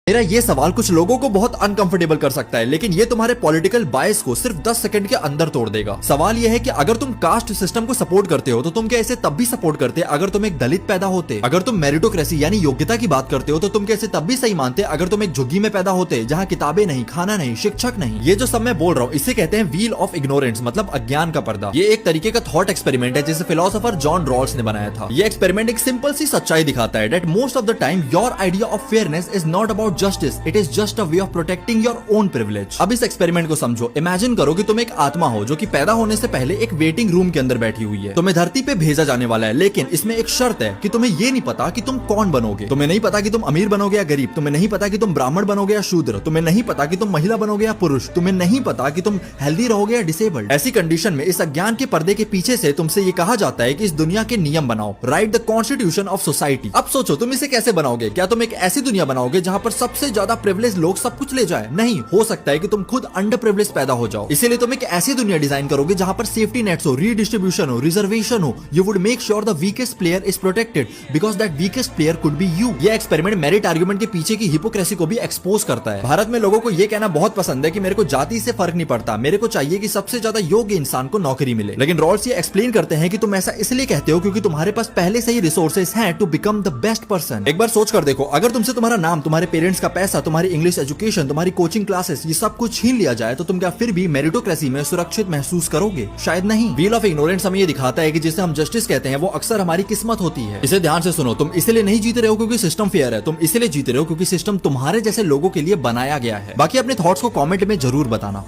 मेरा ये सवाल कुछ लोगों को बहुत अनकंफर्टेबल कर सकता है, लेकिन ये तुम्हारे पॉलिटिकल बायस को सिर्फ 10 सेकंड के अंदर तोड़ देगा। सवाल ये है कि अगर तुम कास्ट सिस्टम को सपोर्ट करते हो तो तुम क्या इसे तब भी सपोर्ट करते अगर तुम एक दलित पैदा होते? अगर तुम मेरिटोक्रेसी यानी योग्यता की बात करते हो तो तुम क्या इसे तब भी सही मानते अगर तुम एक झुग्गी में पैदा होते जहाँ किताबें नहीं, खाना नहीं, शिक्षक नहीं? ये जो सब मैं बोल रहा हूँ इसे कहते हैं व्हील ऑफ इग्नोरेंस, मतलब अज्ञान का पर्दा। ये एक तरीके का थॉट एक्सपेरिमेंट है जिसे फिलोसोफर जॉन रॉल्स ने बनाया था। ये एक्सपेरिमेंट एक सिंपल सी सच्चाई दिखाता है that most of the time your idea of fairness is not about justice, it is just a way of protecting your own privilege. अब इस एक्सपेरिमेंट को समझो। इमेजिन करो कि तुम एक आत्मा हो जो कि पैदा होने से पहले एक वेटिंग रूम के अंदर बैठी हुई है। तुम्हें धरती पे भेजा जाने वाला है, लेकिन इसमें एक शर्त है कि तुम्हें ये नहीं पता कि तुम कौन बनोगे। तुम्हें नहीं पता कि तुम अमीर बनोगे या गरीब, तुम्हें नहीं पता कि तुम ब्राह्मण बनोगे या शूद्र, तुम्हें नहीं पता कि तुम महिला बनोगे या पुरुष, तुम्हें नहीं पता कि तुम हेल्दी रहोगे या डिसेबल्ड। ऐसी कंडीशन में इस अज्ञान के पर्दे के पीछे से तुमसे ये कहा जाता है कि इस दुनिया के नियम बनाओ, right the constitution of society. अब सोचो तुम इसे कैसे बनाओगे? क्या तुम एक ऐसी दुनिया बनाओगे जहां पर सबसे ज्यादा प्रिविलेज लोग सब कुछ ले जाए? नहीं, हो सकता है कि तुम खुद अंडर प्रिविलेज पैदा हो जाओ। इसीलिए तुम एक ऐसी दुनिया डिजाइन करोगे जहां पर सेफ्टी नेट्स हो, रीडिस्ट्रीब्यूशन हो, रिजर्वेशन हो। You would make sure the weakest player is protected because that weakest player could be you. ये एक्सपेरिमेंट मेरिट आर्गुमेंट के पीछे की हिपोक्रेसी को भी एक्सपोज करता है। भारत में लोगों को यह कहना बहुत पसंद है कि मेरे को जाति से फर्क नहीं पड़ता, मेरे को चाहिए कि सबसे ज्यादा योग्य इंसान को नौकरी मिले। लेकिन रॉल्स ये एक्सप्लेन करते हैं कि तुम ऐसा इसलिए कहते हो क्योंकि तुम्हारे पास पहले से ही रिसोर्सेज हैं to become the best person. एक बार सोच कर देखो, अगर तुमसे तुम्हारा नाम, तुम्हारे पेरेंट्स का पैसा, तुम्हारी इंग्लिश एजुकेशन, तुम्हारी कोचिंग क्लासेस, ये सब कुछ छीन लिया जाए तो तुम क्या फिर भी मेरिटोक्रेसी में सुरक्षित महसूस करोगे? शायद नहीं। व्हील ऑफ इग्नोरेंस हमें ये दिखाता है कि जिसे हम जस्टिस कहते हैं वो अक्सर हमारी किस्मत होती है। इसे ध्यान से सुनो, तुम इसलिए नहीं जीत रहे हो क्योंकि सिस्टम फेयर है, तुम इसलिए जीत रहे हो क्योंकि सिस्टम तुम्हारे जैसे लोगों के लिए बनाया गया है। बाकी अपने थॉट्स को कमेंट में जरूर बताना।